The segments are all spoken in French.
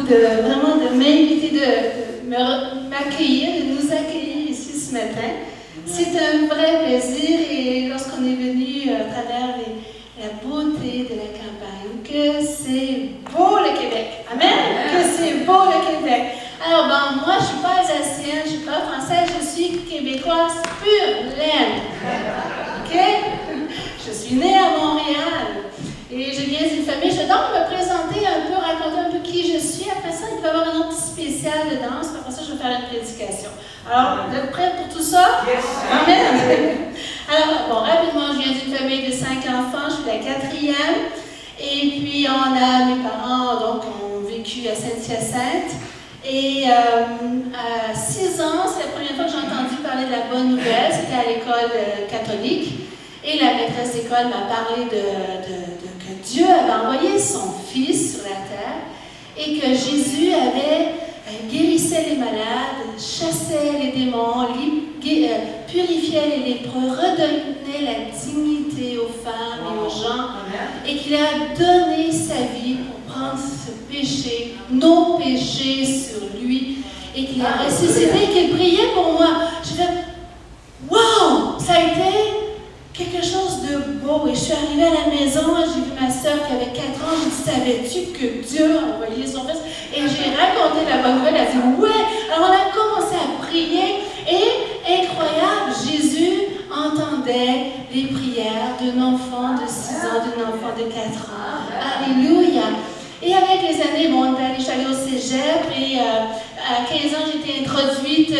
vraiment de m'inviter, de m'accueillir, de nous accueillir ici ce matin. C'est un vrai plaisir et lorsqu'on est venu à travers la beauté de la campagne, que c'est beau le Québec. Amen? Que c'est beau le Québec. Alors, moi, je ne suis pas alsacienne, je ne suis pas française, je suis québécoise pure laine. OK? Je suis née à Montréal. Et je viens d'une famille, je vais donc me présenter un peu, raconter un peu qui je suis. Après ça, il va y avoir un autre spécial de danse. Après ça, je vais faire une prédication. Alors, vous êtes prêts pour tout ça? Yes. Amen. Alors, rapidement, je viens d'une famille de 5 enfants. Je suis la 4e. Et puis, mes parents ont vécu à Saint-Hyacinthe. Et à 6 ans, c'est la première fois que j'ai entendu parler de la bonne nouvelle. C'était à l'école catholique. Et la maîtresse d'école m'a parlé que Dieu avait envoyé son Fils sur la terre et que Jésus guérissait les malades, chassait les démons, purifiait les lépreux, redonnait la dignité aux femmes et aux gens et qu'il a donné sa vie pour prendre nos péchés sur lui et qu'il a ressuscité et qu'il priait pour moi. J'ai fait « Wow! Ça a été quelque chose de beau. » Et je suis arrivée à la maison, j'ai vu ma soeur qui avait 4 ans, j'ai dit « Savais-tu que Dieu a envoyé son Fils? » Et j'ai raconté la bonne nouvelle, elle a dit « Ouais! » Alors on a commencé à prier et, incroyable, Jésus entendait les prières d'un enfant de 6 ans, d'un enfant de 4 ans. Alléluia! Et avec les années, je suis allée au cégep et à 15 ans, j'ai été introduite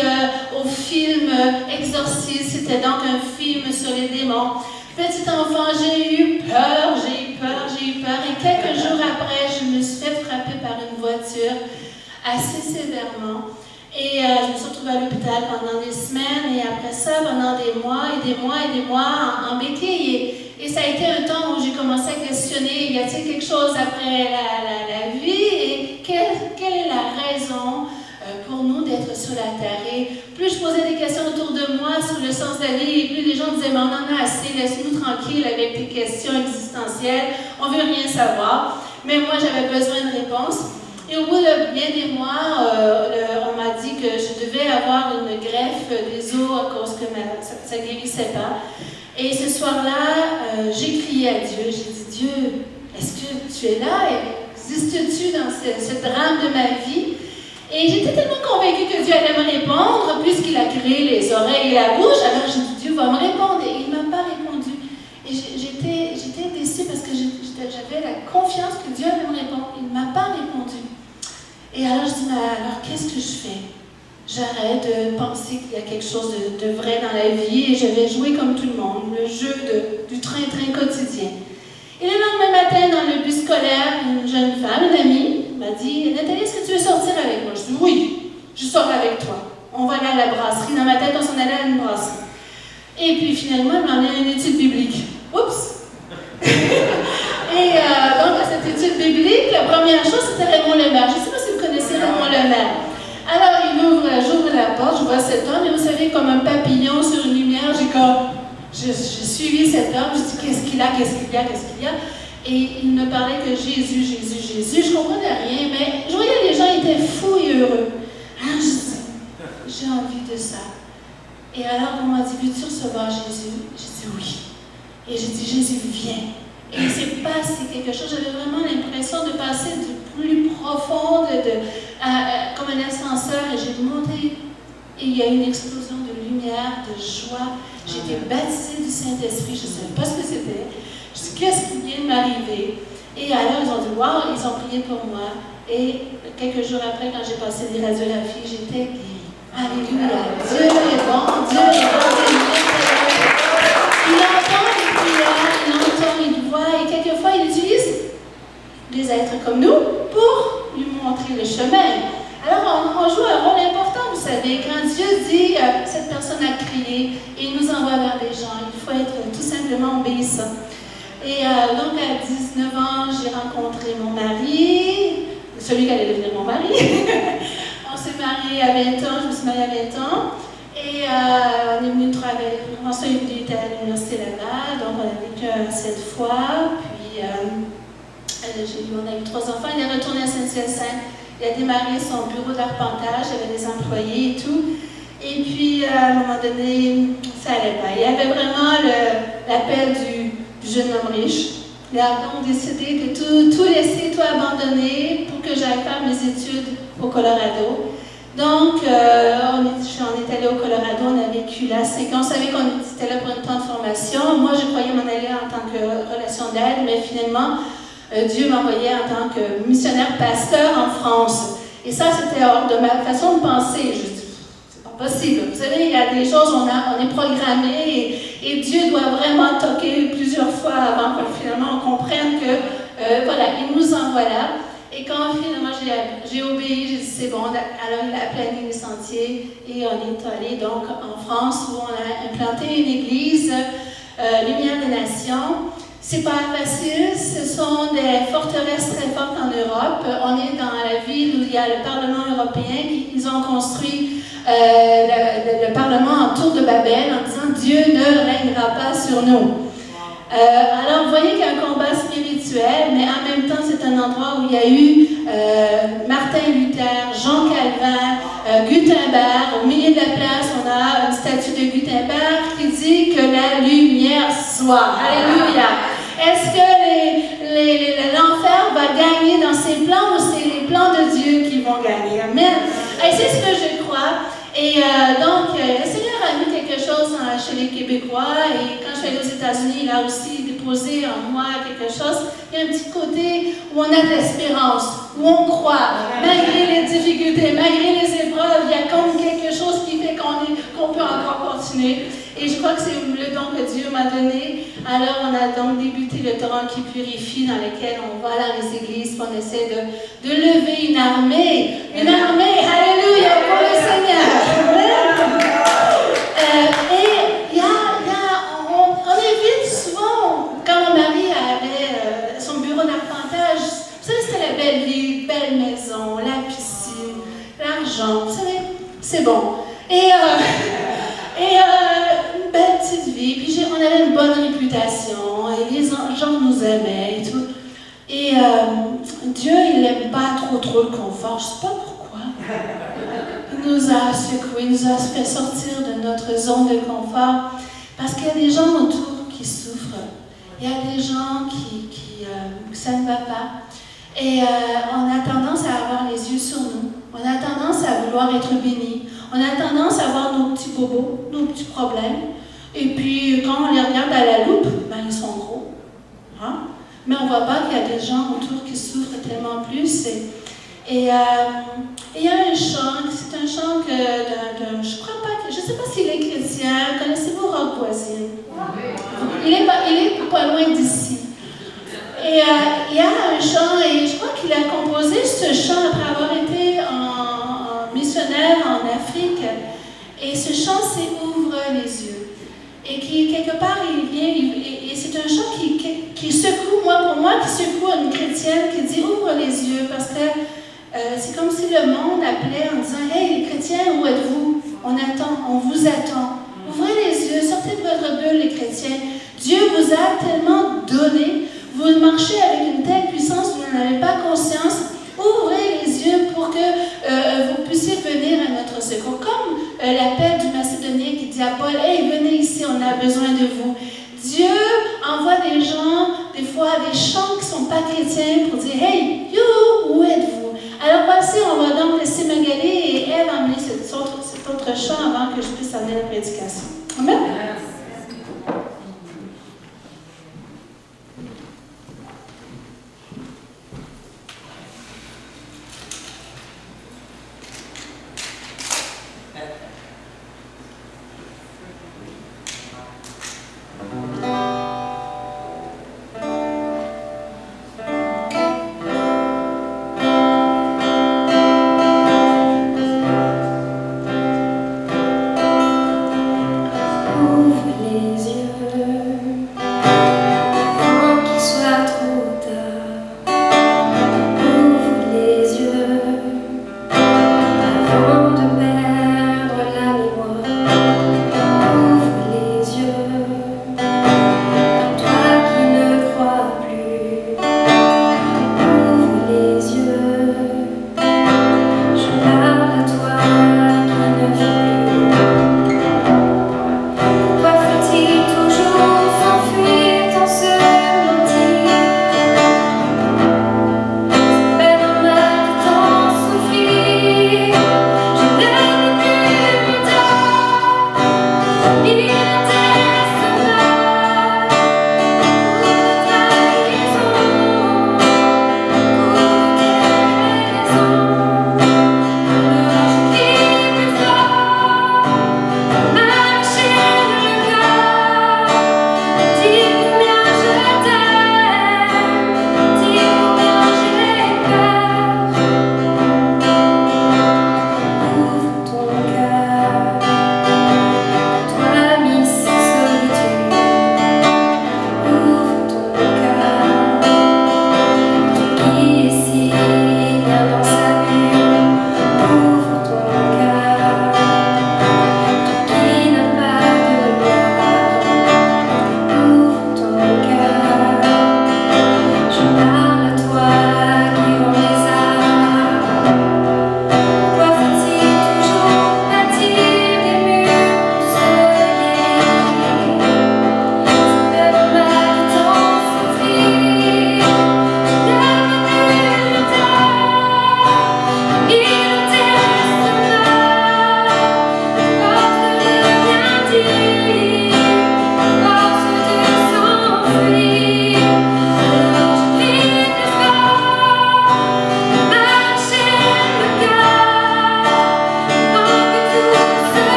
au film Exorciste. C'était donc un film sur les démons. Petit enfant, j'ai eu peur. Et quelques jours après, je me suis fait frapper par une voiture assez sévèrement. Et je me suis retrouvée à l'hôpital pendant des semaines et après ça, pendant des mois en béquille. Et ça a été un temps où j'ai commencé à questionner, y a-t-il quelque chose après la vie et quelle est la raison pour nous d'être sur la terre? Et plus je posais des questions autour de moi sur le sens de la vie, et plus les gens disaient, mais on en a assez, laisse-nous tranquilles avec tes questions existentielles, on ne veut rien savoir. Mais moi, j'avais besoin de réponses. Et au bout de bien des mois, on m'a dit que je devais avoir une greffe des os à cause que ça ne guérissait pas. Et ce soir-là, j'ai crié à Dieu. J'ai dit, Dieu, est-ce que tu es là? Existes-tu dans ce drame de ma vie? Et j'étais tellement convaincue que Dieu allait me répondre, puisqu'il a créé les oreilles et la bouche. Alors j'ai dit, Dieu va me répondre. Et il ne m'a pas répondu. Et j'étais déçue parce que j'avais la confiance que Dieu allait me répondre. Il ne m'a pas répondu. Et alors je dis, mais alors qu'est-ce que je fais? J'arrête de penser qu'il y a quelque chose de vrai dans la vie et je vais jouer comme tout le monde, le jeu du train-train quotidien. Et le lendemain matin, dans le bus scolaire, une jeune femme, une amie, m'a dit, Nathalie, est-ce que tu veux sortir avec moi? Je dis, oui, je sors avec toi. On va aller à la brasserie. Dans ma tête, on s'en allait à une brasserie. Et puis finalement, elle m'a emmené à une étude biblique. Oups! Et donc, à cette étude biblique, la première chose, c'était Raymond Lemaire. Je ne sais pas si vous connaissez Raymond Lemaire. Alors, j'ouvre la porte, je vois cet homme, et vous savez, comme un papillon sur une lumière, j'ai suivi cet homme, je dis, qu'est-ce qu'il y a? Et il ne parlait que Jésus. Je ne comprenais rien, mais je voyais les gens étaient fous et heureux. Alors, je dis, j'ai envie de ça. Et alors, on m'a dit, veux-tu recevoir Jésus? J'ai dit, oui. Et j'ai dit, Jésus, viens. Et il s'est passé quelque chose, j'avais vraiment l'impression de passer du plus profond, comme un ascenseur, et j'ai monté, et il y a eu une explosion de lumière, de joie. J'ai été baptisée du Saint-Esprit, je ne savais pas ce que c'était. Je dis, qu'est-ce qui vient de m'arriver? Et alors, ils ont dit, wow, ils ont prié pour moi. Et quelques jours après, quand j'ai passé des radiographies, j'étais guérie. Alléluia. Dieu est bon, Dieu est bon. Il entend les prières, il entend, il voit, et quelquefois, il utilise des êtres comme nous pour lui montrer le chemin. Alors, on joue un rôle important, vous savez. Quand Dieu dit, cette personne a crié, et il nous envoie vers des gens, il faut être tout simplement obéissant. Et donc, à 19 ans, j'ai rencontré mon mari, celui qui allait devenir mon mari. On s'est mariés à 20 ans, je me suis mariée à 20 ans. Et on est venu travailler. Ensuite, il était à l'université là-bas, donc on a vécu 7 fois. Puis, on a eu 3 enfants. Il est retourné à Saint-Hyacinthe. Il a démarré son bureau d'arpentage, il y avait des employés et tout. Et puis, à un moment donné, ça n'allait pas. Il y avait vraiment l'appel du jeune homme riche. Il a donc décidé de tout laisser, tout abandonner pour que j'aille faire mes études au Colorado. Donc, on est allé au Colorado, on a vécu là 5 ans. On savait qu'on était là pour une temps de formation. Moi, je croyais m'en aller en tant que relation d'aide, mais finalement, Dieu m'envoyait en tant que missionnaire pasteur en France. Et ça, c'était hors de ma façon de penser. Je dis, c'est pas possible. Vous savez, il y a des choses, on est programmé et Dieu doit vraiment toquer plusieurs fois avant que finalement on comprenne que, voilà, il nous envoie là. Et quand finalement j'ai obéi, j'ai dit c'est bon, alors il a plané les sentiers et on est allé donc en France où on a implanté une église, Lumière des Nations. C'est pas facile, ce sont des forteresses très fortes en Europe. On est dans la ville où il y a le Parlement européen, ils ont construit le Parlement en tour de Babel en disant Dieu ne règnera pas sur nous. Alors, vous voyez qu'il y a un combat spirituel, mais en même temps, c'est un endroit où il y a eu Martin Luther, Jean Calvin, Gutenberg. Au milieu de la place, on a une statue de Gutenberg qui dit que la lumière soit. Alléluia! Est-ce que l'enfer va gagner dans ses plans ou c'est les plans de Dieu qui vont gagner? Amen! Et c'est ce que je crois. Et donc, le Seigneur a mis quelque chose chez les Québécois et quand je suis allée aux États-Unis, il a aussi déposé en moi quelque chose. Il y a un petit côté où on a de l'espérance, où on croit, malgré les difficultés, malgré les épreuves, il y a comme quelque chose qui fait qu'on peut encore continuer. Et je crois que c'est le don que Dieu m'a donné. Alors, on a donc débuté le torrent qui purifie, dans lequel on va dans les églises, on essaie de lever une armée, alléluia, pour le Seigneur. Et on évite souvent, quand mon mari avait son bureau d'arpentage, vous savez, c'était la belle vie, belle maison, la piscine, l'argent, vous savez, c'est bon. Et une belle petite vie, puis on avait une bonne réputation, et les gens nous aimaient et tout. Et Dieu, il n'aime pas trop le confort, je ne sais pas pourquoi. Il nous a secoués, il nous a fait sortir de notre zone de confort, parce qu'il y a des gens autour qui souffrent, il y a des gens qui ça ne va pas. Et on a tendance à avoir les yeux sur nous, on a tendance à vouloir être bénis. On a tendance à voir nos petits bobos, nos petits problèmes. Et puis, quand on les regarde à la loupe, ben, ils sont gros. Hein? Mais on ne voit pas qu'il y a des gens autour qui souffrent tellement plus. Et il y a un chant, c'est un chant je crois pas, je ne sais pas s'il est chrétien. Connaissez-vous Roch Voisine? Il est pas loin d'ici. Et il y a un chant, et je crois qu'il a composé ce chant après avoir été missionnaire en Afrique, et ce chant c'est Ouvre les yeux, et qui quelque part il vient, et c'est un chant qui secoue, pour moi qui secoue une chrétienne qui dit Ouvre les yeux, parce que c'est comme si le monde appelait en disant Hey les chrétiens, où êtes-vous? On attend, on vous attend. Ouvrez les yeux, sortez de votre bulle les chrétiens. Dieu vous a tellement donné, vous marchez avec une telle puissance, vous n'en avez pas conscience. Ouvrez les yeux pour que vous puissiez venir à notre secours. Comme l'appel du Macédonien qui dit à Paul, hey, venez ici, on a besoin de vous. Dieu envoie des gens, des fois, des chants qui ne sont pas chrétiens pour dire, hey, où êtes-vous? Alors voici, on va donc laisser Magali et elle emmener cet autre chant avant que je puisse amener la prédication. Amen?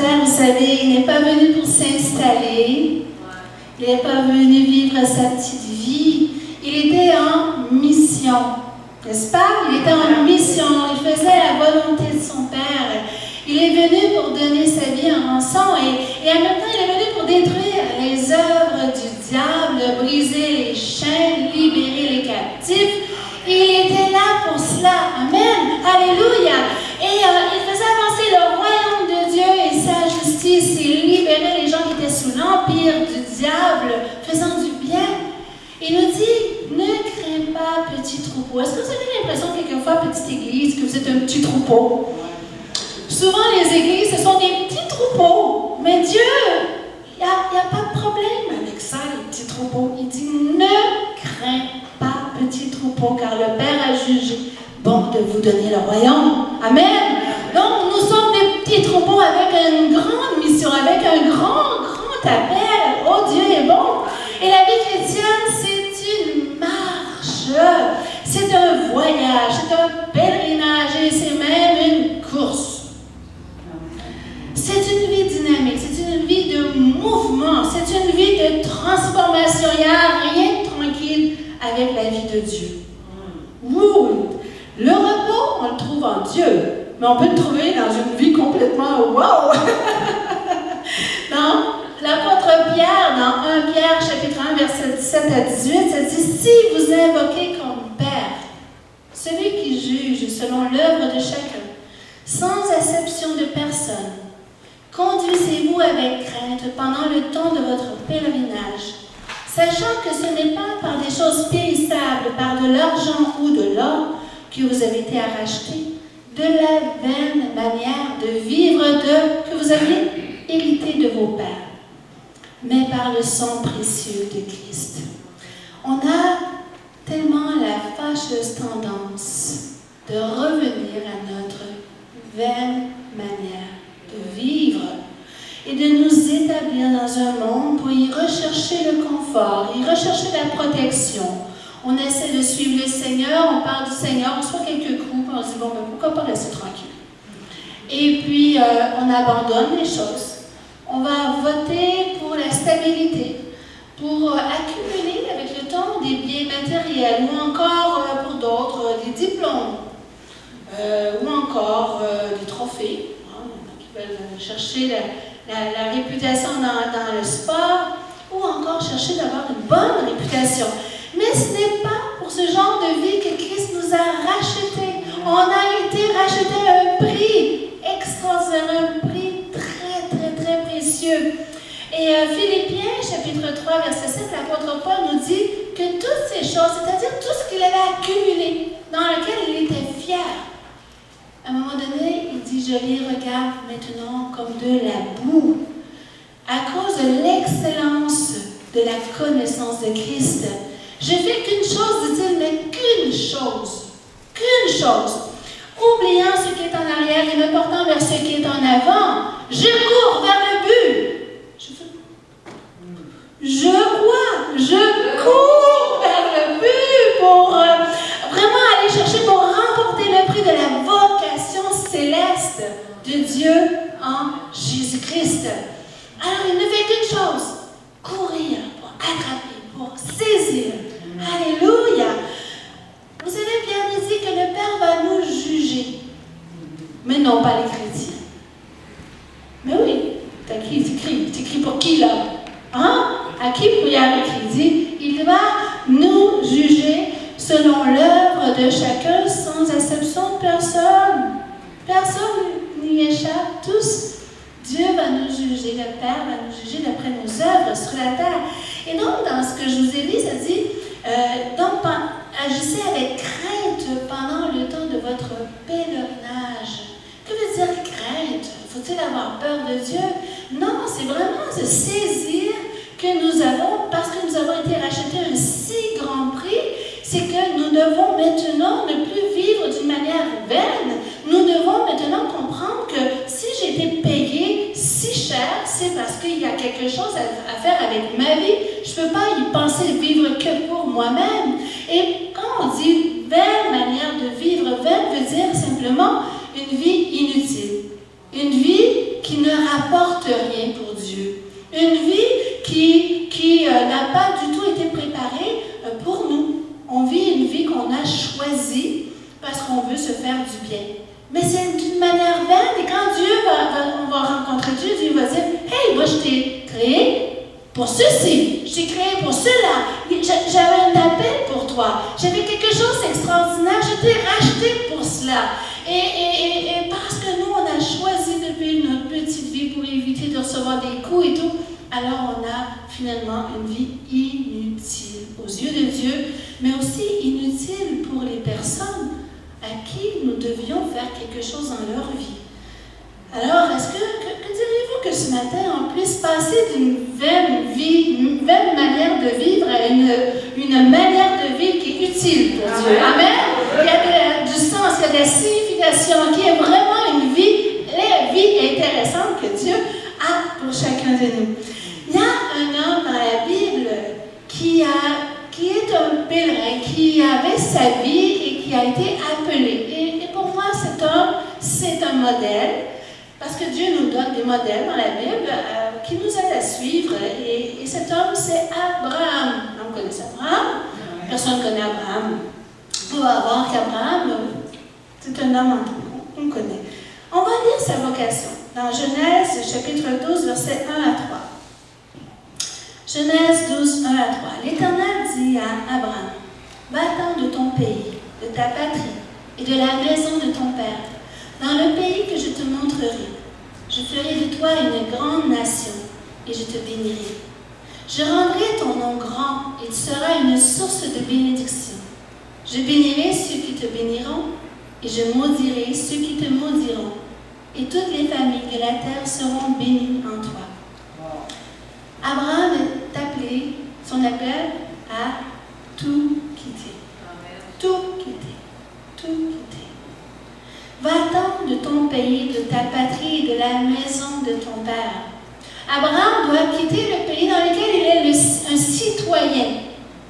ministère, vous savez, il n'est pas venu pour s'installer. Il n'est pas venu vivre sa petite vie. Il était en mission. N'est-ce pas? Il était en mission. Il faisait la volonté de son Père. Il est venu pour donner sa vie en rançon et en même temps, il est venu pour détruire les œuvres du diable, briser les chaînes, libérer les captifs. Il était là pour cela. Amen. Alléluia. Et il faisait avancer le royaume de Dieu et sa justice. Il libérait les gens qui étaient sous l'empire du diable, faisant du bien. Il nous dit, ne crains pas, petit troupeau. Est-ce que vous avez l'impression quelquefois, petite église, que vous êtes un petit troupeau? Souvent, les églises, ce sont des petits troupeaux. Mais Dieu, il n'y a pas de problème avec ça, les petits troupeaux. Il dit, ne crains pas, petit troupeau, car le Père a jugé bon de vous donner le royaume. Amen. Donc, nous sommes des petits troupeaux avec une grande mission, avec un grand appel. Oh, Dieu est bon. Et la vie chrétienne, c'est une marche. C'est un voyage, c'est un pèlerinage et c'est même une course. C'est une vie dynamique, c'est une vie de mouvement, c'est une vie de transformation. Il n'y a rien de tranquille avec la vie de Dieu. Le repos, on le trouve en Dieu, mais on peut le trouver dans une vie complètement wow! Non? L'apôtre Pierre, dans 1 Pierre, chapitre 1, verset 17 à 18, ça dit « Si vous invoquez comme Père, celui qui juge selon l'œuvre de chacun, sans acception de personne, conduisez-vous avec crainte pendant le temps de votre pèlerinage, sachant que ce n'est pas par des choses périssables, par de l'argent ou de l'or, que vous avez été à racheter, de la vaine manière de vivre que vous avez hérité de vos pères, mais par le sang précieux de Christ. » On a tellement la fâcheuse tendance de revenir à notre vaine manière de vivre et de nous établir dans un monde pour y rechercher le confort, y rechercher la protection. On essaie de suivre le Seigneur, on parle du Seigneur, on reçoit quelques coups, on se dit, bon, ben, pourquoi pas rester tranquille? Et puis, on abandonne les choses. On va voter pour la stabilité, pour accumuler avec le temps des biens matériels, ou encore pour d'autres, des diplômes, ou encore des trophées. Qui veulent chercher la réputation dans le sport, ou encore chercher d'avoir une bonne réputation. Mais ce n'est pas pour ce genre de vie que Christ nous a rachetés. On a été rachetés à un prix extraordinaire, un prix très précieux. Et Philippiens, chapitre 3, verset 7, l'apôtre Paul nous dit que toutes ces choses, c'est-à-dire tout ce qu'il avait accumulé, dans lequel il était fier, à un moment donné, il dit, je les regarde maintenant comme de la boue, à cause de l'excellence de la connaissance de Christ. Je fais qu'une chose, dit-il, mais qu'une chose, oubliant ce qui est en arrière et me portant vers ce qui est en avant, je cours vers le but. Je cours vers le but pour vraiment aller chercher, pour remporter le prix de la vocation céleste de Dieu en Jésus-Christ. Alors, il ne fait qu'une chose, courir pour attraper, pour saisir. Alléluia! Vous savez, Pierre nous dit que le Père va nous juger, mais non pas les chrétiens. Mais oui, t'écris pour qui là? Hein? À qui prière il dit, il va nous juger selon l'œuvre de chacun sans exception de personne. Personne n'y échappe, tous. Dieu va nous juger, le Père va nous juger d'après nos œuvres sur la terre. Et donc, dans ce que je vous ai dit, ça dit, donc, agissez avec crainte pendant le temps de votre pèlerinage. Que veut dire crainte? Faut-il avoir peur de Dieu? Non, c'est vraiment se saisir que nous avons, parce que nous avons été rachetés à un si grand prix, c'est que nous devons maintenant ne plus vivre d'une manière vaine. Nous devons maintenant comprendre que si j'ai été payé si cher, c'est parce qu'il y a quelque chose à faire avec ma vie. Je ne peux pas y penser vivre que pour moi-même. Et quand on dit vaine manière de vivre, vaine veut dire simplement une vie inutile. Une vie qui ne rapporte rien pour Dieu. Une vie qui n'a pas du tout été préparée pour nous. On vit une vie qu'on a choisie parce qu'on veut se faire du bien. Mais c'est d'une manière vaine. Et quand on va rencontrer Dieu, Dieu va dire, « Hey, moi je t'ai créé pour ceci, je t'ai créé pour cela. J'avais un appel pour toi. J'avais quelque chose d'extraordinaire. Je t'ai racheté pour cela. » Et parce que nous, on a choisi de vivre notre petite vie pour éviter de recevoir des coups et tout, alors on a finalement une vie inutile aux yeux de Dieu, mais aussi inutile pour les personnes à qui nous devions faire quelque chose dans leur vie. Alors, que diriez-vous que ce matin, on puisse passer d'une vaine vie, une vaine manière de vivre à une manière de vivre qui est utile pour Dieu? Amen? Il y a du sens, il y a de la signification, qui est vraiment une vie, la vie intéressante que Dieu a pour chacun de nous. Il y a un homme dans la Bible qui est un pèlerin, qui avait sa vie et qui a été appelé. Et pour moi, cet homme, c'est un modèle. Parce que Dieu nous donne des modèles dans la Bible qui nous aident à suivre. Et cet homme, c'est Abraham. On connaît Abraham. Personne ne connaît Abraham. On va voir qu'Abraham, c'est un homme qu'on connaît. On va lire sa vocation dans Genèse, chapitre 12, versets 1 à 3. Genèse 12, 1 à 3. L'Éternel dit à Abraham, « Va-t'en de ton pays, de ta patrie et de la maison de ton père, dans le pays que je te montrerai. Je ferai de toi une grande nation, et je te bénirai. Je rendrai ton nom grand, et tu seras une source de bénédiction. Je bénirai ceux qui te béniront, et je maudirai ceux qui te maudiront, et toutes les familles de la terre seront bénies en toi. » Abraham est appelé, son appel, à tout quitter. Tout quitter. Tout quitter. Va-t'en de ton pays, de ta patrie et de la maison de ton père. Abraham doit quitter le pays dans lequel il est un citoyen,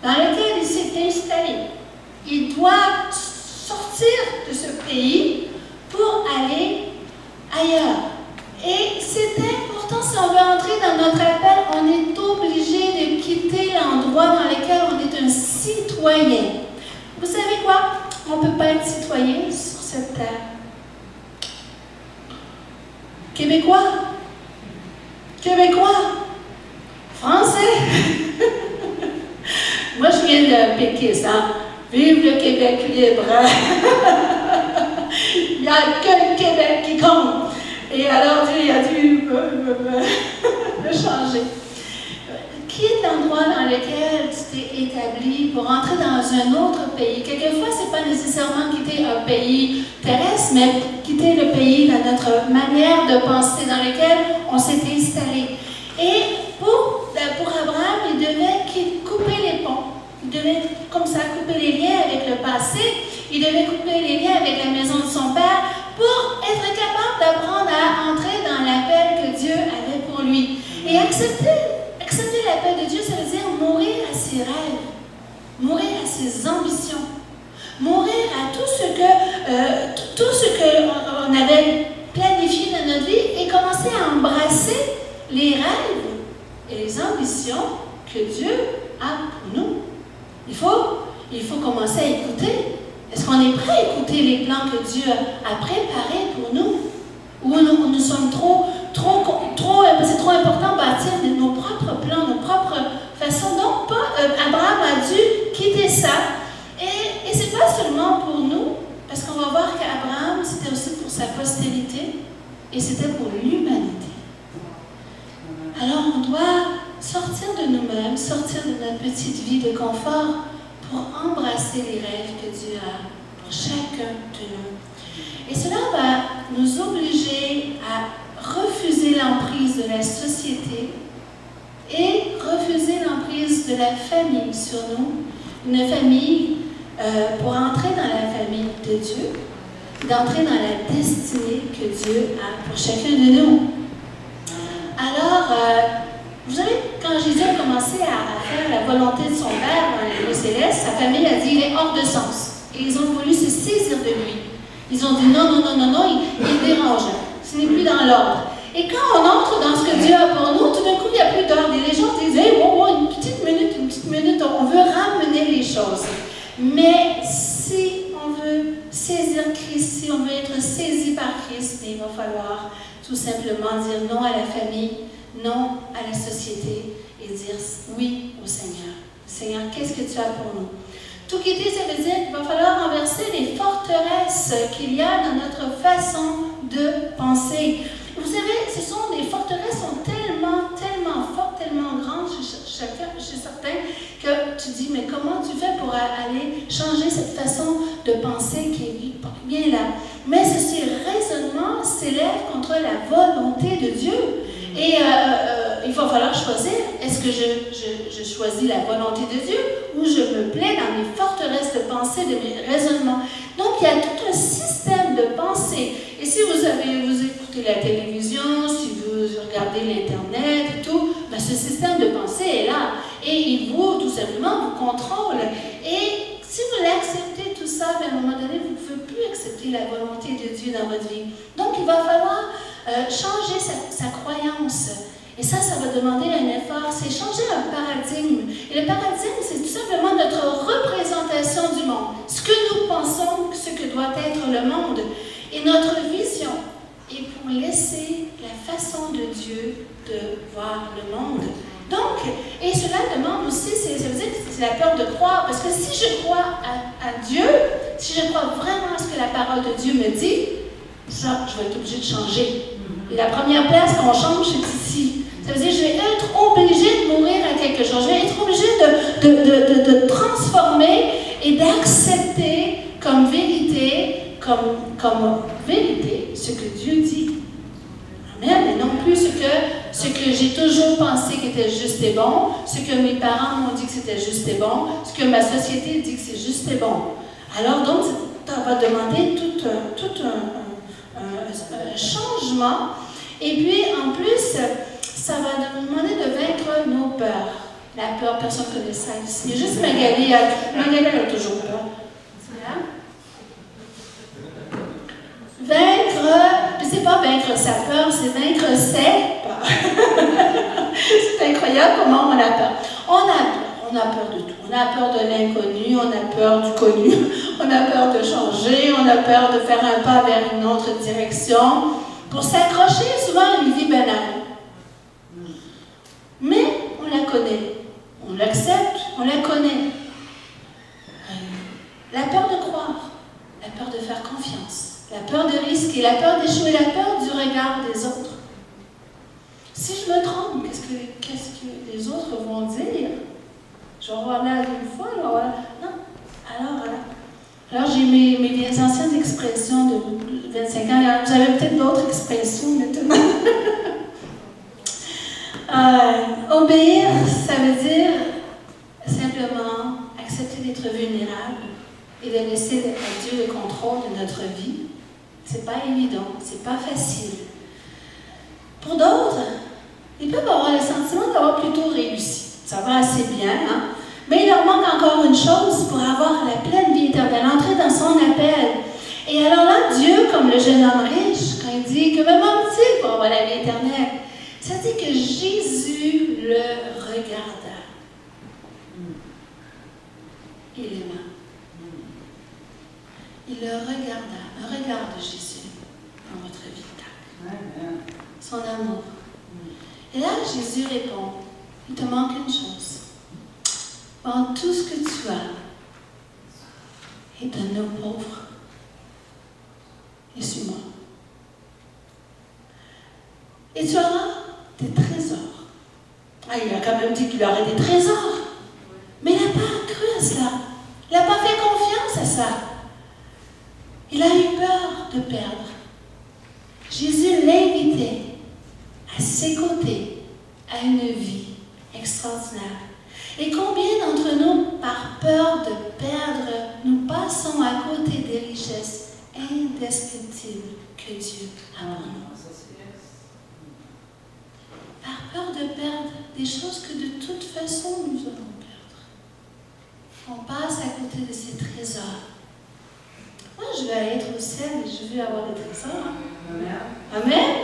dans lequel il s'est installé. Il doit sortir de ce pays pour aller ailleurs. Et c'est important, si on veut entrer dans notre appel, on est obligé de quitter l'endroit dans lequel on est un citoyen. Vous savez quoi? On ne peut pas être citoyen sur cette terre. Québécois, Français. Moi, je viens de Pékis, hein? Vive le Québec libre. Il n'y a que le Québec qui compte. Et alors, Dieu a dû me changer. Quitte l'endroit dans lequel tu t'es établi pour entrer dans un autre pays. Quelquefois, ce n'est pas nécessairement quitter un pays terrestre, mais quitter le pays dans notre manière de penser, dans lequel on s'est installé. Et pour Abraham, il devait couper les ponts. Il devait, comme ça, couper les liens avec le passé. Il devait couper les liens avec la maison de son père pour être capable d'apprendre à entrer dans l'appel que Dieu avait pour lui. Et accepter l'appel de Dieu, ça veut dire mourir à ses rêves, mourir à ses ambitions, mourir à tout ce qu'on avait planifié dans notre vie et commencer à embrasser les rêves et les ambitions que Dieu a pour nous. Il faut commencer à écouter. Est-ce qu'on est prêt à écouter les plans que Dieu a préparés pour nous? Ou nous sommes c'est trop important de bâtir nos propres plans, nos propres façons. Donc, Abraham a dû quitter ça. Et ce n'est pas seulement pour nous, parce qu'on va voir qu'Abraham, c'était aussi pour sa postérité, et c'était pour l'humanité. Alors, on doit sortir de nous-mêmes, sortir de notre petite vie de confort, pour embrasser les rêves que Dieu a pour chacun de nous. Et cela va nous obliger à refuser l'emprise de la société et refuser l'emprise de la famille sur nous. Une famille, pour entrer dans la famille de Dieu, d'entrer dans la destinée que Dieu a pour chacun de nous. Alors, vous savez, quand Jésus a commencé à faire la volonté de son Père dans les lieux célestes, sa famille a dit, il est hors de sens. Et ils ont voulu se saisir de lui. Ils ont dit, non, il dérange. Ce n'est plus dans dans l'ordre. Et quand on entre dans ce que Dieu a pour nous, tout d'un coup, il n'y a plus d'ordre. Et les gens disent, hey, une petite minute, on veut ramener les choses. Mais si on veut saisir Christ, si on veut être saisi par Christ, il va falloir tout simplement dire non à la famille, non à la société et dire oui au Seigneur. Seigneur, qu'est-ce que tu as pour nous? Tout quitter, ça veut dire qu'il va falloir renverser les forteresses qu'il y a dans notre façon de penser. Vous savez, les forteresses sont tellement fortes, tellement grandes chez certains, que tu dis, mais comment tu fais pour aller changer cette façon de penser qui est bien là? Mais ces raisonnements s'élèvent contre la volonté de Dieu. Et il va falloir choisir, est-ce que je choisis la volonté de Dieu ou je me plais dans mes forteresses de pensée, de mes raisonnements? Donc, il y a tout un système de pensée. Et si vous écoutez la télévision, si vous regardez l'Internet et tout, ben ce système de pensée est là. Et il tout simplement, vous contrôle. Et si vous l'acceptez tout ça, ben à un moment donné, vous ne pouvez plus accepter la volonté de Dieu dans votre vie. Donc, il va falloir changer sa croyance. Et ça va demander un effort. C'est changer un paradigme. Et le paradigme, c'est tout simplement notre représentation du monde. Ce que nous pensons, ce que doit être le monde. Et notre vision est pour laisser la façon de Dieu de voir le monde. Donc, et cela demande aussi, ça veut dire que c'est la peur de croire. Parce que si je crois à Dieu, si je crois vraiment à ce que la parole de Dieu me dit, ça, je vais être obligée de changer. Et la première place qu'on change, c'est ici. Ça veut dire que je vais être obligée de mourir à quelque chose. Je vais être obligée de transformer et d'accepter comme vérité, comme vérité, ce que Dieu dit. Amen. Et non plus ce que j'ai toujours pensé qui était juste et bon, ce que mes parents m'ont dit que c'était juste et bon, ce que ma société dit que c'est juste et bon. Alors donc, ça va demander tout un changement. Et puis, en plus, ça va nous demander de vaincre nos peurs. La peur, personne ne connaît ça ici. Il y a juste Magali. Magali a toujours peur. Vaincre, c'est pas vaincre sa peur, c'est vaincre ses peurs. C'est incroyable comment on a peur. On a peur de tout. On a peur de l'inconnu, on a peur du connu, on a peur de changer, on a peur de faire un pas vers une autre direction pour s'accrocher souvent à une vie banale. Mais on la connaît, on l'accepte, on la connaît. La peur de croire, la peur de faire confiance, la peur de risquer, la peur d'échouer, la peur du regard des autres. Si je me trompe, qu'est-ce que les autres vont dire? Je vais avoir l'air d'une fois, alors voilà. Non. Alors j'ai mes anciennes expressions de 25 ans. Vous avez peut-être d'autres expressions maintenant. Obéir, ça veut dire simplement accepter d'être vulnérable et de laisser à Dieu le contrôle de notre vie. C'est pas évident, c'est pas facile. Pour d'autres, ils peuvent avoir le sentiment d'avoir plutôt réussi. Ça va assez bien, hein? Mais il leur manque encore une chose pour avoir la pleine vie éternelle, entrer dans son appel. Et alors là, Dieu, comme le jeune homme riche, quand il dit que même petit pour avoir la vie éternelle, ça dit que Jésus le regarda. Il l'aima. Il le regarda, un regard de Jésus dans votre vie. Son amour. Et là, Jésus répond, il te manque une chose. Vends tout ce que tu as et donne aux pauvres. Et suis-moi. Et tu auras des trésors. Il a quand même dit qu'il aurait des trésors. Mais il n'a pas cru à cela. Il n'a pas fait confiance à ça. Il a eu peur de perdre. Jésus l'invitait à ses côtés à une vie extraordinaire. Et combien d'entre nous, par peur de perdre, nous passons à côté des richesses indescriptibles que Dieu a pour nous? Par peur de perdre des choses que de toute façon nous allons perdre. On passe à côté de ces trésors. Moi, je veux être au ciel et je veux avoir des trésors. Amen. Amen.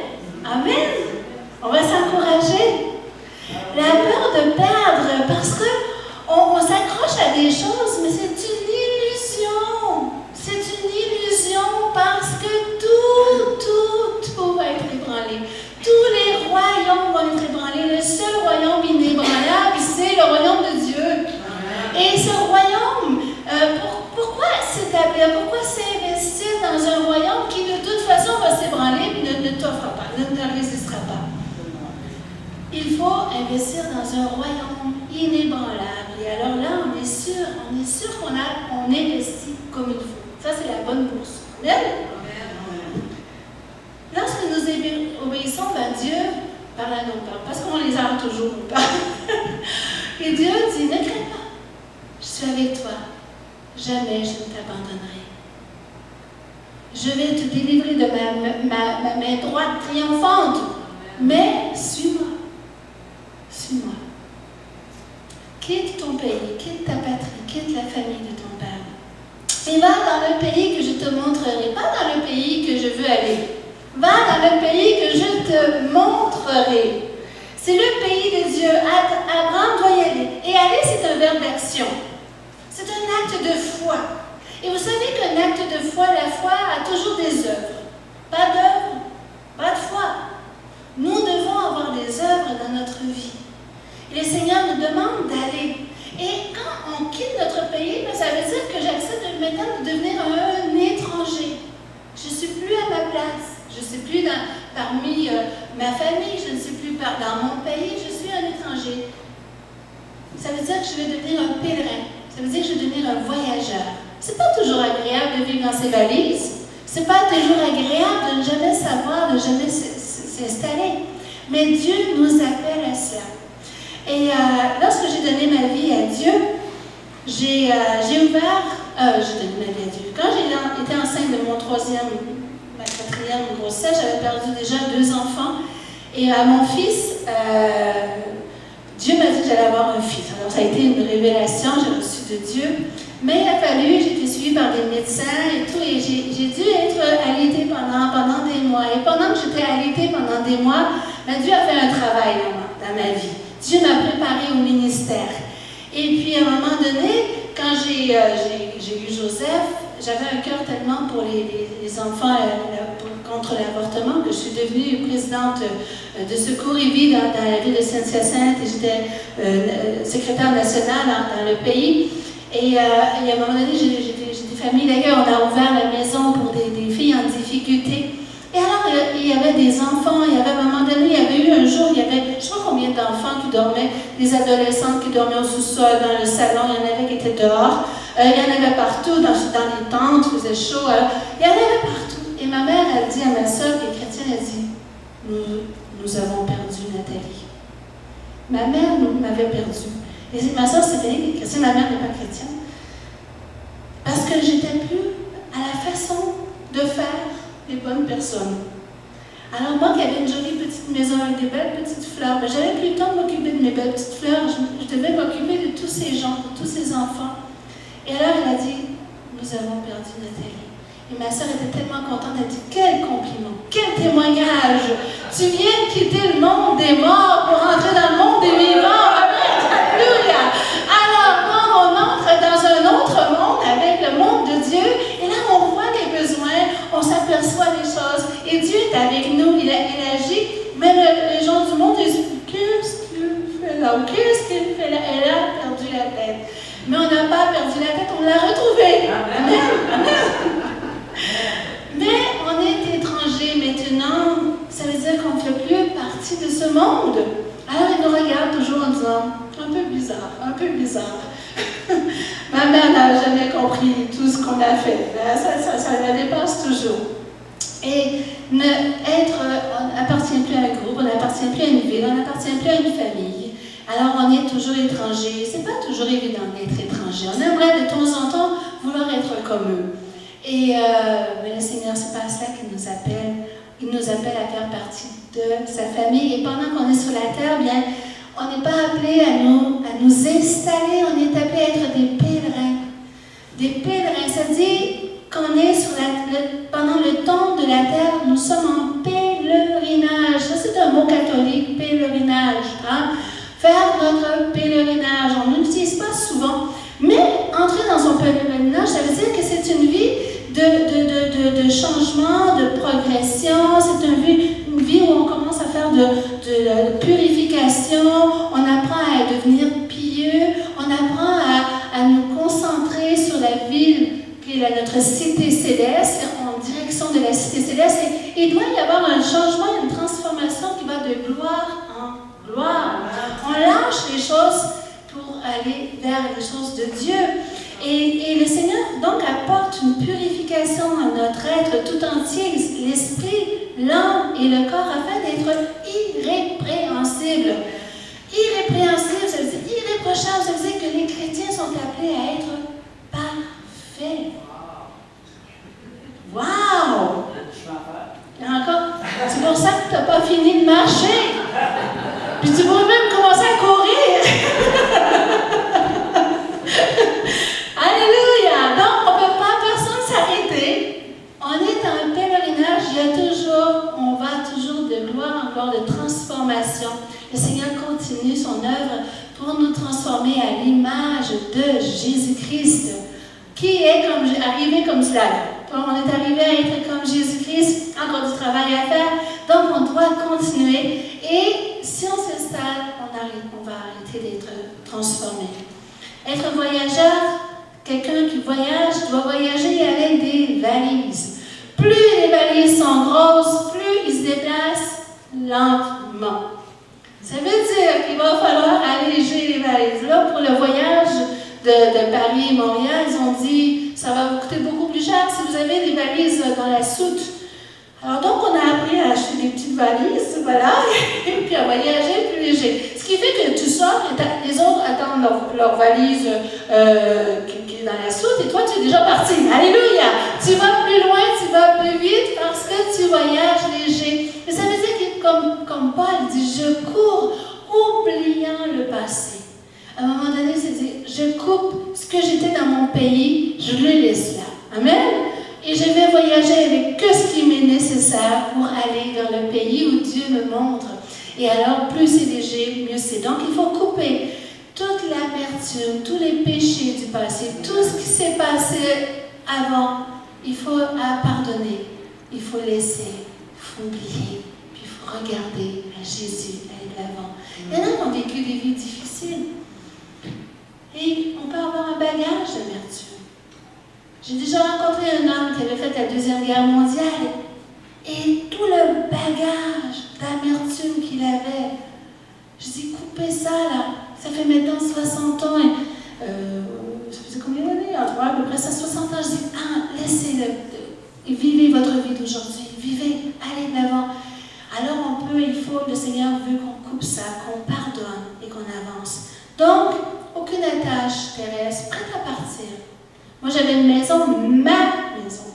ne résistera pas. Il faut investir dans un royaume inébranlable. Et alors là, on est sûr qu'on investit comme il faut. Ça, c'est la bonne bourse. Amen? Lorsque nous obéissons, Dieu parle à nos peurs, parce qu'on les a toujours, nos peurs. Et Dieu dit, ne crains pas, je suis avec toi, jamais je ne t'abandonnerai. Je vais te délivrer de ma main droite triomphante, mais suis-moi. Suis-moi. Quitte ton pays, quitte ta patrie, quitte la famille de ton père. Et va dans le pays que je te montrerai, pas dans le pays que je veux aller. Va dans le pays que je te montrerai. C'est le pays de Dieu. Abraham doit y aller. Et aller, c'est un verbe d'action. C'est un acte de foi. Et vous savez qu'un acte de foi, la foi a toujours des œuvres. Pas d'œuvres, pas de foi. Nous devons avoir des œuvres dans notre vie. Et le Seigneur nous demande d'aller. Et quand on quitte notre pays, ça veut dire que j'accepte maintenant de devenir un étranger. Je ne suis plus à ma place. Je ne suis plus parmi ma famille. Je ne suis plus dans mon pays. Je suis un étranger. Ça veut dire que je vais devenir un pèlerin. Ça veut dire que je vais devenir un voyageur. Ce n'est pas toujours agréable de vivre dans ses valises. Ce n'est pas toujours agréable de ne jamais savoir, de ne jamais s'installer. Mais Dieu nous appelle à cela. Et lorsque j'ai donné ma vie à Dieu, j'ai donné ma vie à Dieu. Quand j'ai été enceinte de ma quatrième grossesse, j'avais perdu déjà 2 enfants. Et à mon fils, Dieu m'a dit que j'allais avoir un fils. Alors ça a été une révélation, j'ai reçu de Dieu. Mais il a fallu, j'ai été suivie par des médecins et tout, et j'ai dû être allaitée pendant des mois. Et pendant que j'étais allaitée pendant des mois, Dieu a fait un travail dans ma vie. Dieu m'a préparée au ministère. Et puis, à un moment donné, quand j'ai eu Joseph, j'avais un cœur tellement pour les enfants contre l'avortement que je suis devenue présidente de Secours et Vie dans la ville de Saint-Hyacinthe et j'étais secrétaire nationale dans le pays. Et à un moment donné, j'ai des familles. D'ailleurs, on a ouvert la maison pour des filles en difficulté. Et alors, il y avait des enfants, il y avait à un moment donné, il y avait eu un jour, il y avait, je ne sais pas combien d'enfants qui dormaient, des adolescentes qui dormaient au sous-sol, dans le salon, il y en avait qui étaient dehors, il y en avait partout, dans les tentes, il faisait chaud, il y en avait partout. Et ma mère, elle dit à ma soeur, qui est chrétienne, elle dit, nous avons perdu Nathalie. Ma mère m'avait perdu. Et ma soeur, Stéphanie, qui est chrétienne, ma mère n'est pas chrétienne, parce que j'étais plus à la façon de faire les bonnes personnes. Alors moi qui avais une jolie petite maison avec des belles petites fleurs, j'avais plus le temps de m'occuper de mes belles petites fleurs, je devais m'occuper de tous ces gens, de tous ces enfants. Et alors elle a dit, nous avons perdu Nathalie. Et ma soeur était tellement contente, elle a dit, quel compliment, quel témoignage. Tu viens de quitter le monde des morts pour entrer dans le monde des vivants. Alléluia. Alors quand on entre dans un autre monde avec le monde de Dieu, et là on voit les besoins, on s'aperçoit des choses, et Dieu est avec nous, il agit. Même les gens du monde disent, qu'est-ce qu'il fait là? Qu'est-ce qu'il fait là? Elle a perdu la tête. Mais on n'a pas perdu la tête, on l'a retrouvée. Amen. Amen. Mais on est étranger maintenant, ça veut dire qu'on ne fait plus partie de ce monde. Alors il nous regarde toujours en disant, un peu bizarre, un peu bizarre. Ma mère n'a jamais compris tout ce qu'on a fait. Ça la dépasse toujours. Et on n'appartient plus à un groupe, on n'appartient plus à une ville, on n'appartient plus à une famille. Alors on est toujours étranger. C'est pas toujours évident d'être étranger. On aimerait de temps en temps vouloir être comme eux. Mais le Seigneur, c'est pas à cela qu'il nous appelle. Il nous appelle à faire partie de sa famille. Et pendant qu'on est sur la terre, bien, on n'est pas appelé à nous installer, on est appelé à être des pèlerins. Des pèlerins, ça dit qu'on est pendant le temps de la terre, nous sommes en pèlerinage. Ça, c'est un mot catholique, pèlerinage. Hein? Faire notre pèlerinage. On ne l'utilise pas souvent. Mais entrer dans son pèlerinage, ça veut dire que c'est une vie de changement, de progression. C'est une vie où on commence à faire de purification. On apprend à devenir pieux. On apprend à nous concentrer sur la ville qui est notre cité céleste, en direction de la cité céleste. Et il doit y avoir un aller vers les choses de Dieu. Et le Seigneur, donc, apporte une purification à notre être tout entier, l'esprit, l'âme et le corps, afin d'être irrépréhensible. Irrépréhensible, ça veut dire irréprochable, ça veut dire que les chrétiens sont appelés à être parfaits. Wow! Encore, c'est pour ça que tu n'as pas fini de marcher. Puis tu pourrais même commencer à courir. Alléluia! Donc, on ne peut pas, personne s'arrêter. On est en pèlerinage, on va toujours de gloire en gloire, de transformation. Le Seigneur continue son œuvre pour nous transformer à l'image de Jésus-Christ, qui est arrivé comme cela. Donc, on est arrivé à être comme Jésus-Christ, encore du travail à faire. Donc, on doit continuer. Et si on s'installe, on va arrêter d'être transformé. Être voyageur, quelqu'un qui voyage, doit voyager avec des valises. Plus les valises sont grosses, plus ils se déplacent lentement. Ça veut dire qu'il va falloir alléger les valises. Là, pour le voyage de Paris et Montréal, ils ont dit ça va vous coûter beaucoup plus cher si vous avez des valises dans la soute. Alors donc, on a appris à acheter des petites valises, voilà, et puis à voyager plus léger. Ce qui fait que tu sors, et les autres attendent leur valise qui est dans la soute, et toi, tu es déjà parti. Alléluia! Tu vas plus loin, tu vas plus vite, parce que tu voyages léger. Mais ça veut dire que, comme Paul dit, je cours, oubliant le passé. À un moment donné, c'est dire, je coupe ce que j'étais dans mon pays, je le laisse là. Amen? Et je vais voyager avec que ce qui m'est nécessaire pour aller vers le pays où Dieu me montre. Et alors, plus c'est léger, mieux c'est. Donc, il faut couper toute l'amertume, tous les péchés du passé, tout ce qui s'est passé avant. Il faut pardonner, il faut laisser, il faut oublier, puis il faut regarder à Jésus, aller de l'avant. Il y en a qui ont vécu des vies difficiles. Et on peut avoir un bagage d'amertume. J'ai déjà rencontré un homme qui avait fait la Deuxième Guerre mondiale et tout le bagage d'amertume qu'il avait. Je dis, coupez ça là. Ça fait maintenant 60 ans. Ça faisait combien d'années? À peu près ça, 60 ans. Je dis, laissez-le. Vivez votre vie d'aujourd'hui. Vivez, allez de l'avant. Alors le Seigneur veut qu'on coupe ça, qu'on pardonne et qu'on avance. Donc, aucune attache terrestre, prête à partir. Moi, j'avais une maison, ma maison.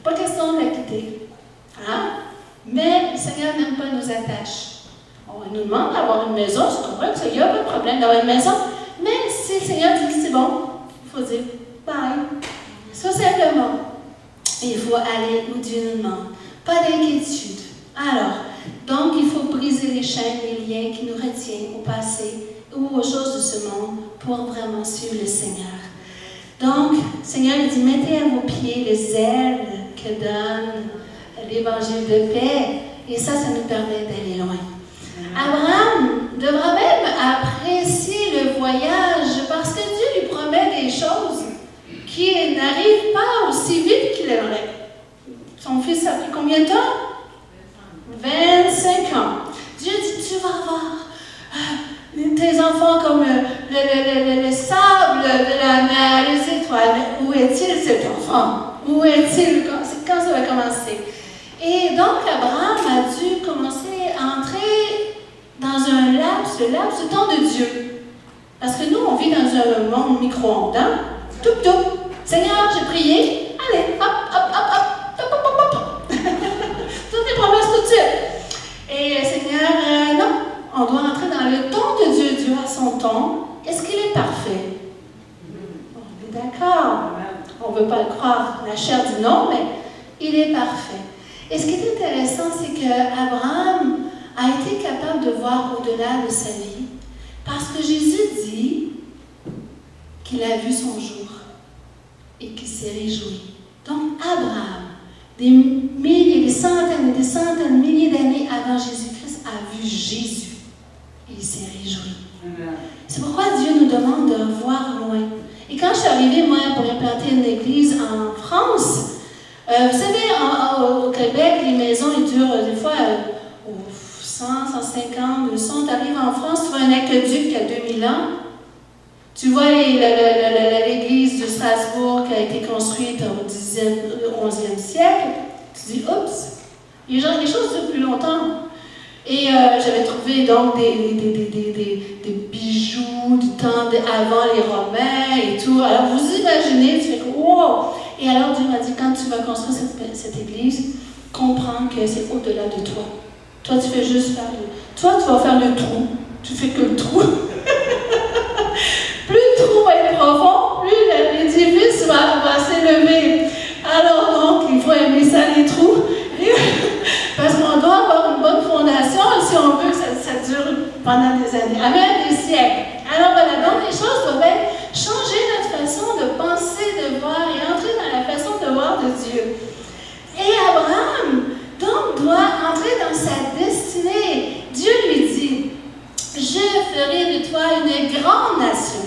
Pas question de la quitter. Hein? Mais le Seigneur n'aime pas nos attaches. On nous demande d'avoir une maison, je comprends qu'il n'y a pas de problème d'avoir une maison. Mais si le Seigneur dit que c'est bon, il faut dire bye. Ça simplement. Et il faut aller où Dieu nous demande. Pas d'inquiétude. Alors, donc il faut briser les chaînes, les liens qui nous retiennent au passé ou aux choses de ce monde pour vraiment suivre le Seigneur. Donc, le Seigneur il dit, mettez à vos pieds les ailes que donne l'évangile de paix. Et ça nous permet d'aller loin. Abraham devra même apprécier le voyage parce que Dieu lui promet des choses qui n'arrivent pas aussi vite qu'il aimerait. Son fils a pris combien de temps? 25 ans. Dieu dit, tu vas voir tes enfants comme le sable de la mer, les étoiles. Où est-il cet enfant? Où est-il? Quand ça va commencer? Et donc, Abraham a dû commencer à entrer dans un laps, le laps du temps de Dieu. Parce que nous, on vit dans un monde micro-ondes. Hein? Toup, toup. Seigneur, j'ai prié. Allez, hop, hop, hop, hop. Toutes les promesses tout de suite. Et Seigneur, non, on doit entrer dans le temps de Dieu. Dieu a son temps. Est-ce qu'il est parfait? On est d'accord. On ne veut pas le croire. La chair dit non, mais il est parfait. Et ce qui est intéressant, c'est qu'Abraham a été capable de voir au-delà de sa vie parce que Jésus dit qu'il a vu son jour et qu'il s'est réjoui. Donc, Abraham, des milliers, des centaines, de milliers d'années avant Jésus-Christ, a vu Jésus. Et il s'est réjoui. C'est pourquoi Dieu nous demande de voir loin. Et quand je suis arrivée, moi, pour implanter une église en France, vous savez, au Québec, les maisons, ils durent des fois 100 150, 200, tu arrives en France, tu vois un aqueduc qui a 2000 ans. Tu vois l'église de Strasbourg qui a été construite au 11e siècle. Tu dis, oups, les choses durent plus longtemps. Et j'avais trouvé donc des bijoux du temps avant les Romains et tout. Alors vous imaginez, tu fais que wow! Et alors Dieu m'a dit, quand tu vas construire cette église, comprends que c'est au-delà de toi. Toi, tu fais juste faire Toi, tu vas faire le trou. Tu fais que le trou. Plus le trou va être profond, plus l'édifice va s'élever. Alors donc, il faut aimer ça, les trous. Parce qu'on doit avoir une bonne fondation si on veut que ça dure pendant des années, même des siècles. Alors voilà, donc les choses doivent changer notre façon de penser, de voir et entrer dans la façon de voir de Dieu. Et Abraham, donc, doit entrer dans sa destinée. Dieu lui dit, je ferai de toi une grande nation.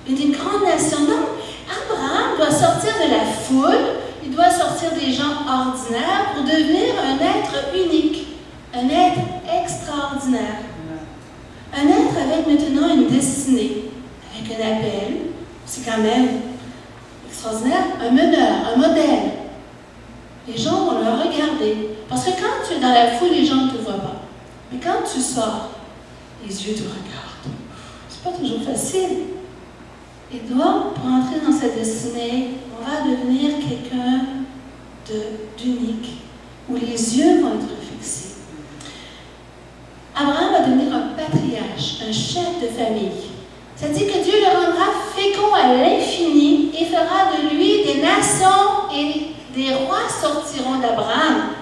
Une grande nation. Donc, Abraham doit sortir de la foule, il doit sortir des gens ordinaires pour devenir un être unique, un être extraordinaire. Un être avec maintenant une destinée, avec un appel, c'est quand même extraordinaire, un meneur, un modèle. Les gens vont le regarder. Parce que quand tu es dans la foule, les gens ne te voient pas. Mais quand tu sors, les yeux te regardent. C'est pas toujours facile. Et donc, pour entrer dans cette destinée, on va devenir quelqu'un d'unique, où les yeux vont être fixés. Abraham va devenir un patriarche, un chef de famille. C'est-à-dire que Dieu le rendra fécond à l'infini et fera de lui des nations et des rois sortiront d'Abraham.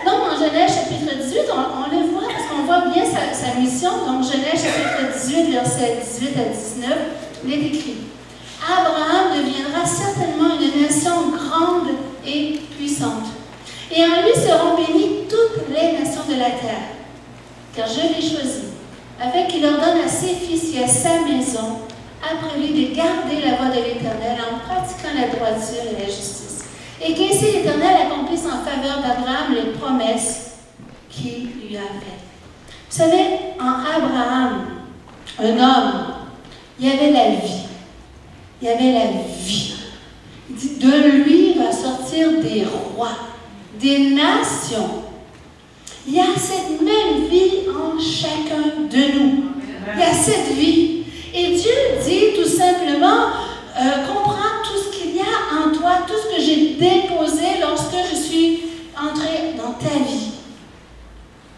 Donc, en Genèse chapitre 18, on le voit parce qu'on voit bien sa mission. Donc, Genèse chapitre 18, versets 18 à 19, il est écrit. Abraham deviendra certainement une nation grande et puissante. Et en lui seront bénies toutes les nations de la terre. Car je l'ai choisi, afin qu'il ordonne à ses fils et à sa maison, après lui, de garder la voie de l'Éternel en pratiquant la droiture et la justice. Et qu'ainsi l'Éternel accomplisse en faveur d'Abraham les promesses qu'il lui a faites. Vous savez, en Abraham, un homme, il y avait la vie. Il y avait la vie. Il dit, de lui va sortir des rois, des nations. Il y a cette même vie en chacun de nous. Il y a cette vie. Et Dieu dit tout simplement, comprends tout ce qu'il y a en toi, tout ce que j'ai déposé lorsque je suis entré dans ta vie.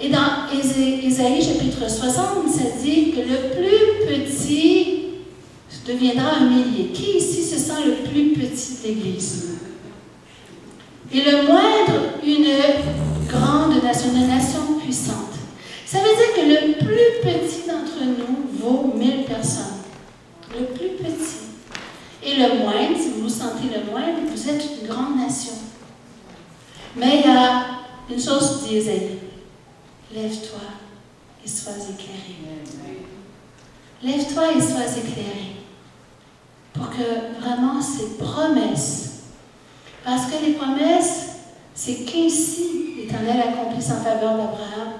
Et dans Ésaïe chapitre 60, ça dit que le plus petit deviendra un millier. Qui ici se sent le plus petit de l'Église? Et le moindre, une grande nation, une nation puissante. Ça veut dire que le plus petit d'entre nous vaut 1000 personnes. Le plus petit. Et le moindre, si vous vous sentez le moindre, vous êtes une grande nation. Mais il y a une chose, dit Ésaïe. Lève-toi et sois éclairé. Lève-toi et sois éclairé. Pour que vraiment ces promesses, parce que les promesses, c'est qu'ainsi l'Éternel accomplisse en faveur d'Abraham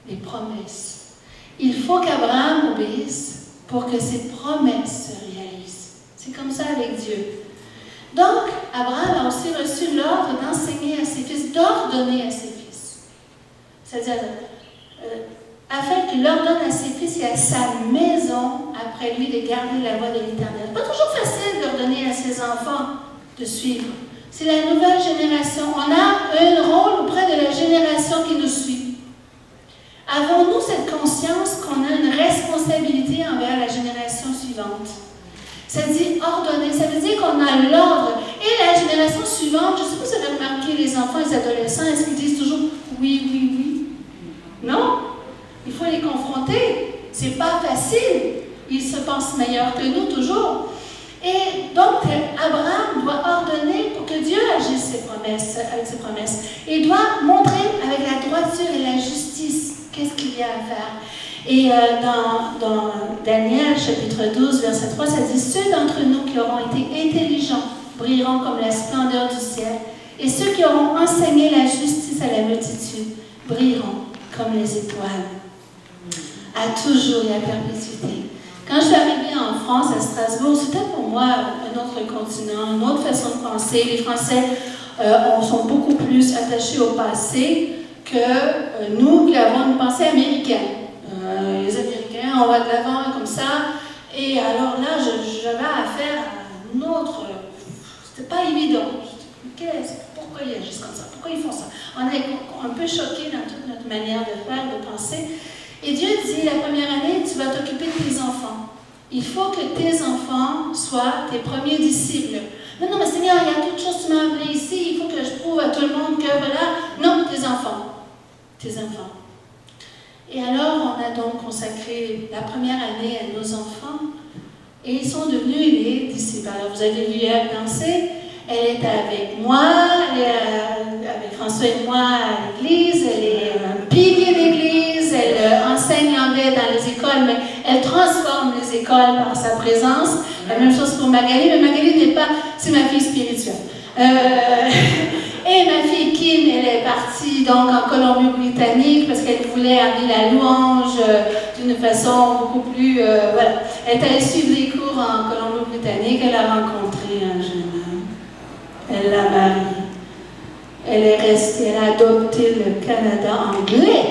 les promesses. Il faut qu'Abraham obéisse pour que ces promesses se réalisent. C'est comme ça avec Dieu. Donc, Abraham a aussi reçu l'ordre d'enseigner à ses fils, d'ordonner à ses fils. C'est-à-dire, afin qu'il ordonne à ses fils et à sa maison, après lui, de garder la voie de l'Éternel. Pas toujours facile d'ordonner à ses enfants de suivre. C'est la nouvelle génération. On a un rôle auprès de la génération qui nous suit. Avons-nous cette conscience qu'on a une responsabilité envers la génération suivante? Ça dit ordonner, ça veut dire qu'on a l'ordre. Et la génération suivante, je ne sais pas si vous avez remarqué les enfants et les adolescents, est-ce qu'ils disent toujours oui, oui, oui? Non? Il faut les confronter. C'est pas facile. Ils se pensent meilleurs que nous toujours. Et donc, Abraham doit ordonner pour que Dieu agisse avec ses promesses. Et il doit montrer avec la droiture et la justice qu'est-ce qu'il y a à faire. Et dans Daniel, chapitre 12, verset 3, ça dit « Ceux d'entre nous qui auront été intelligents brilleront comme la splendeur du ciel, et ceux qui auront enseigné la justice à la multitude brilleront comme les étoiles. À toujours et à perpétuité. Quand je suis arrivée en France, à Strasbourg, c'était pour moi un autre continent, une autre façon de penser. Les Français sont beaucoup plus attachés au passé que nous qui avons une pensée américaine. Les Américains, on va de l'avant comme ça. Et alors là, j'avais affaire à un autre. C'était pas évident. Pourquoi ils agissent comme ça? Pourquoi ils font ça? On est un peu choqués dans toute notre manière de faire, de penser. Et Dieu dit, la première année, tu vas t'occuper de tes enfants. Il faut que tes enfants soient tes premiers disciples. Non, mais Seigneur, il y a toute chose, tu m'as appelé ici, il faut que je prouve à tout le monde que voilà. Non, tes enfants. Tes enfants. Et alors, on a donc consacré la première année à nos enfants et ils sont devenus les disciples. Alors, vous avez vu elle danser, elle était avec moi, avec François et moi à l'église, elle est un pilier d'église, elle enseigne l'anglais dans les écoles, mais elle transforme les écoles par sa présence. La même chose pour Magali, mais Magali n'est pas, c'est ma fille spirituelle. Et ma fille Kim, elle est partie donc en Colombie-Britannique parce qu'elle voulait amener la louange d'une façon beaucoup plus... voilà. Elle est allée suivre des cours en Colombie-Britannique, elle a rencontré un jeune homme. Elle l'a marié. Elle est restée, elle a adopté le Canada anglais.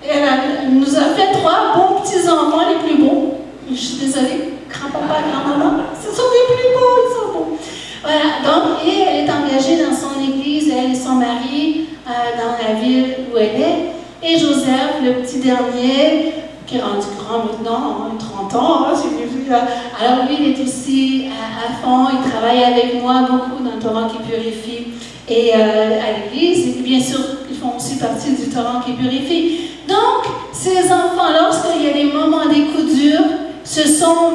Elle nous a fait 3 bons petits-enfants, les plus beaux. Je suis désolée, grand-papa, grand-maman, ce sont les plus beaux, ils sont beaux. Voilà, donc, et elle est engagée dans son église, elle et son mari, dans la ville où elle est. Et Joseph, le petit dernier, qui est rendu grand maintenant, 30 ans, hein, j'ai vu. Alors lui, il est aussi à fond, il travaille avec moi beaucoup dans le torrent qui purifie et à l'église. Et bien sûr, ils font aussi partie du torrent qui purifie. Donc, ces enfants, lorsqu'il y a des moments, des coups durs, ce sont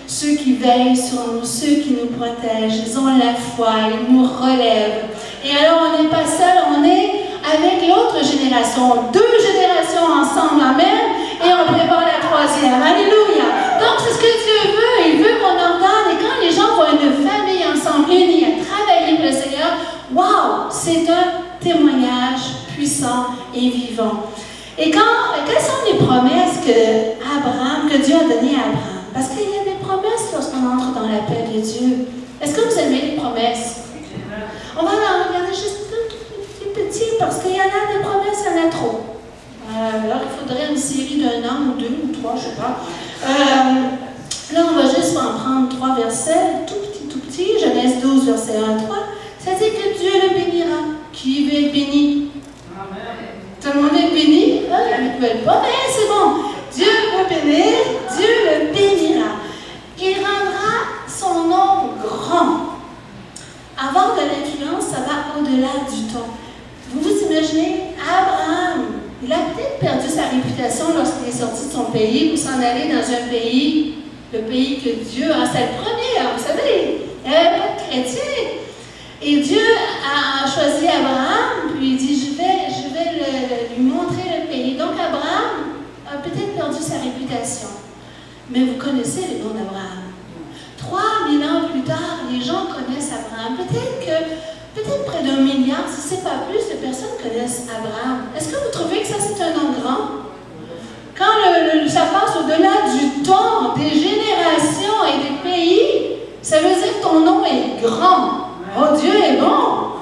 ceux qui veillent sur nous, ceux qui nous protègent, ils ont la foi, ils nous relèvent. Et alors, on n'est pas seul, on est avec l'autre génération, 2 générations ensemble, amen, et on prépare la 3e, alléluia. Donc, c'est ce que Dieu veut, il veut qu'on ordonne, et quand les gens voient une famille ensemble, unie, à travailler pour le Seigneur, waouh, c'est un témoignage puissant et vivant. Et quelles sont les promesses que Dieu a données à Abraham? Parce qu'il y a des promesses lorsqu'on entre dans la paix de Dieu. Est-ce que vous aimez les promesses? On va en regarder juste tout petit parce qu'il y en a des promesses, il y en a trop. Alors il faudrait une série d'1 an ou 2 ou 3, je ne sais pas. Là, on va juste en prendre 3 versets, tout petit. Genèse 12, verset 1 à 3. Ça dit que Dieu le bénira. Qui veut être béni? Amen. Tout le monde est béni? Ils ne veulent pas, mais c'est bon. Dieu veut bénir, Dieu le bénira. Il rendra son nom grand. Avoir de l'influence, ça va au-delà du temps. Vous vous imaginez, Abraham, il a peut-être perdu sa réputation lorsqu'il est sorti de son pays pour s'en aller dans un pays, le pays que Dieu a. C'est le premier, vous savez, il n'y avait pas de chrétiens. Et Dieu a choisi Abraham, puis il dit, je vais lui montrer le pays. Donc Abraham a peut-être perdu sa réputation. Mais vous connaissez le nom d'Abraham. 3000 ans plus tard, les gens connaissent Abraham. Peut-être près d'1 milliard, si ce n'est pas plus, de personnes connaissent Abraham. Est-ce que vous trouvez que ça, c'est un nom grand? Quand ça passe au-delà du temps, des générations et des pays, ça veut dire que ton nom est grand. Oh, Dieu est bon!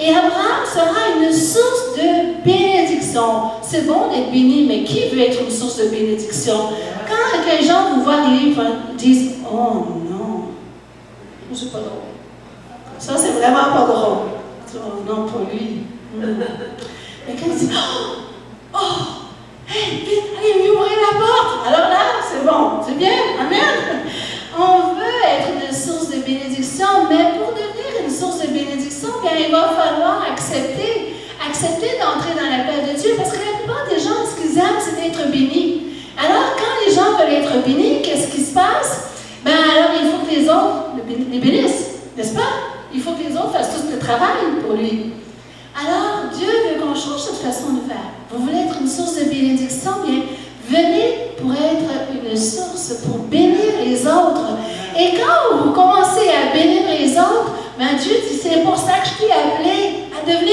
Et Abraham sera une source de bénédiction. C'est bon d'être béni, mais qui veut être une source de bénédiction? Quand les gens vous voient arriver, ils disent, oh non, c'est pas drôle. Ça, c'est vraiment pas drôle. Oh non, pour lui. Mais quand ils disent, oh, hey, vite, allez, lui ouvrir la porte. Alors là, c'est bon, c'est bien, amen. On veut être une source de bénédiction, mais pour devenir une source de bénédiction, bien, il va falloir accepter d'entrer dans la paix de Dieu, parce que la plupart des gens, ce qu'ils aiment, c'est d'être bénis. Alors, quand les gens veulent être bénis, qu'est-ce qui se passe? Ben alors, il faut que les autres les bénissent, n'est-ce pas? Il faut que les autres fassent tout le travail pour lui. Alors, Dieu veut qu'on change cette façon de faire. Vous voulez être une source de bénédiction, bien, venez pour être une source, pour bénir les autres. Et quand vous commencez à bénir les autres, ben Dieu dit, c'est pour ça que je t'ai appelé à devenir